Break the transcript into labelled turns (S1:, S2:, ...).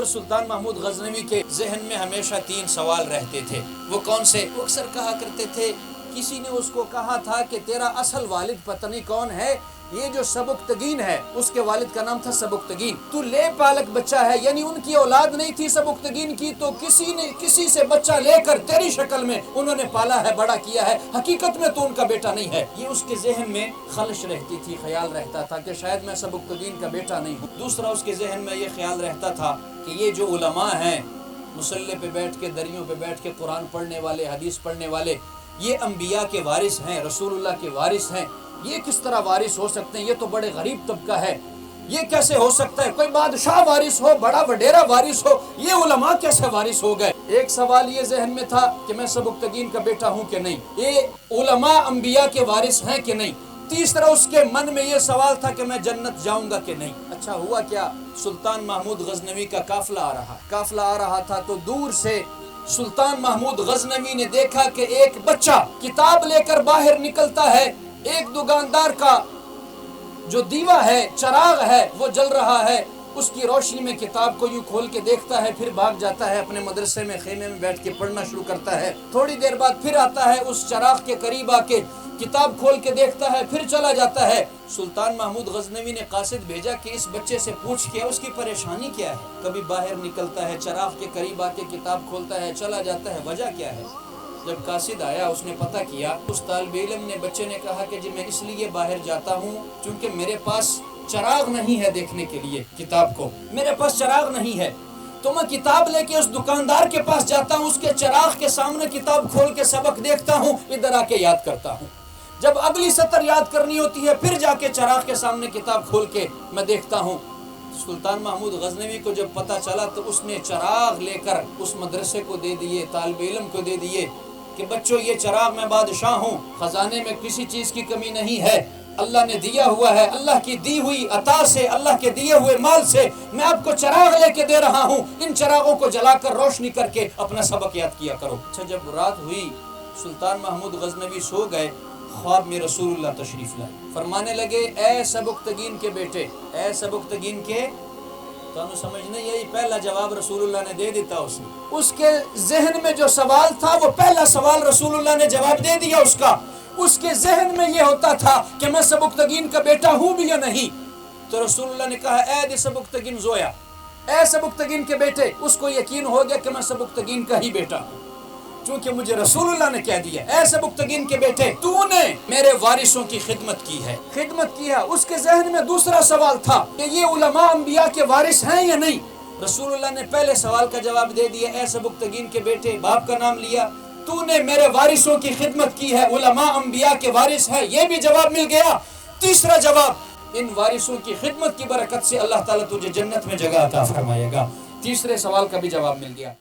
S1: صدر سلطان محمود غزنوی کے ذہن میں ہمیشہ 3 سوال رہتے تھے۔ وہ کون سے؟ وہ اکثر کہا کرتے تھے، کسی نے اس کو کہا تھا کہ تیرا اصل والد پتہ نہیں کون ہے، یہ جو سبکتگین ہے اس کے والد کا نام تھا سبکتگین، تو لے پالک بچہ ہے، یعنی ان کی اولاد نہیں تھی سبکتگین کی، تو کسی سے بچہ لے کر تیری شکل میں انہوں نے پالا ہے، بڑا کیا ہے، حقیقت میں تو ان کا بیٹا نہیں ہے۔ یہ اس کے ذہن میں خلش رہتی تھی، خیال رہتا تھا کہ شاید میں سبکتگین کا بیٹا نہیں ہوں۔ دوسرا اس کے ذہن میں یہ خیال رہتا تھا کہ یہ جو علماء ہیں مصلی پہ بیٹھ کے، دریوں پہ بیٹھ کے قرآن پڑھنے والے، حدیث پڑھنے والے، یہ انبیاء کے وارث ہیں، رسول اللہ کے وارث ہیں، یہ کس طرح وارث ہو سکتے ہیں؟ یہ تو بڑے غریب طبقہ ہے، یہ کیسے ہو سکتا ہے؟ کوئی بادشاہ وارث ہو، بڑا وڈیرا وارث ہو، یہ علماء کیسے وارث ہو گئے؟ ایک سوال یہ ذہن میں تھا کہ میں سبکتگین کا بیٹا ہوں کہ نہیں، یہ علماء انبیاء کے وارث ہیں کہ نہیں۔ تیسرا اس کے من میں یہ سوال تھا کہ میں جنت جاؤں گا کہ نہیں۔ اچھا ہوا کیا، سلطان محمود غزنوی کا قافلہ آ رہا تھا تو دور سے سلطان محمود غزنوی نے دیکھا کہ ایک بچہ کتاب لے کر باہر نکلتا ہے، ایک دکاندار کا جو دیوا ہے، چراغ ہے، وہ جل رہا ہے، اس کی روشنی میں کتاب کو یوں کھول کے دیکھتا ہے، پھر بھاگ جاتا ہے اپنے مدرسے میں، خیمے میں بیٹھ کے پڑھنا شروع کرتا ہے۔ تھوڑی دیر بعد پھر آتا ہے، اس چراغ کے قریب آ کے کتاب کھول کے دیکھتا ہے، پھر چلا جاتا ہے۔ سلطان محمود غزنوی نے قاصد بھیجا کہ اس بچے سے پوچھ کے اس کی پریشانی کیا ہے، کبھی باہر نکلتا ہے، چراغ کے قریب آ کے کتاب کھولتا ہے، چلا جاتا ہے، وجہ کیا ہے؟ جب قاصد آیا، اس نے پتہ کیا، اس طالب علم نے، بچے نے کہا کہ جی میں اس لیے باہر جاتا ہوں چونکہ میرے پاس چراغ نہیں ہے دیکھنے کے لیے کتاب کو، میرے پاس چراغ نہیں ہے، تو میں کتاب لے کے اس دکاندار کے پاس جاتا ہوں، اس کے چراغ کے سامنے کتاب کھول کے سبق دیکھتا ہوں، ادھر آ کے یاد کرتا ہوں، جب اگلی سطر یاد کرنی ہوتی ہے پھر جا کے چراغ کے سامنے کتاب کھول کے میں دیکھتا ہوں۔ سلطان محمود غزنوی کو جب پتہ چلا تو اس نے چراغ لے کر اس مدرسے کو دے دیے، طالب علم کو دے دیے کہ بچوں یہ چراغ، میں بادشاہ ہوں، خزانے میں کسی چیز کی کمی نہیں ہے، اللہ نے دیا ہوا ہے، اللہ کی دی ہوئی عطا سے، اللہ کے دیے ہوئے مال سے میں آپ کو چراغ لے کے دے رہا ہوں، ان چراغوں کو جلا کر روشنی کر کے اپنا سبق یاد کیا کرو۔ اچھا جب رات ہوئی، سلطان محمود غزنوی سو گئے، خواب میں رسول اللہ تشریف لائے، فرمانے لگے اے سبکتگین کے بیٹے، اے سبکتگین کے، تو سمجھ نہیں، یہی پہلا جواب رسول اللہ نے دے دیتا، اس کے ذہن میں جو سوال تھا وہ پہلا سوال رسول اللہ نے جواب دے دیا اس کا۔ اس کے ذہن میں یہ ہوتا تھا کہ میں سبکتگین کا بیٹا ہوں بھی یا نہیں، تو رسول اللہ نے کہا اے دی سبکتگین زویا، اے سبکتگین کے بیٹے، اس کو یقین ہو گیا کہ میں سبکتگین کا ہی بیٹا ہوں، چونکہ مجھے رسول اللہ نے کہہ دیا اے سبکتگین کے بیٹے تو نے میرے وارثوں کی خدمت کی ہے۔ اس کے ذہن میں دوسرا سوال تھا کہ یہ علماء انبیاء کے وارث ہیں یا نہیں۔ رسول اللہ نے پہلے سوال کا جواب دے دیا اے سبکتگین کے بیٹے، باپ کا نام لیا، تو نے میرے وارثوں کی خدمت کی ہے، علماء انبیاء کے وارث ہیں، یہ بھی جواب مل گیا۔ تیسرا جواب، ان وارثوں کی خدمت کی برکت سے اللہ تعالیٰ تجھے جنت میں جگہ عطا فرمائے گا، تیسرے سوال کا بھی جواب مل گیا۔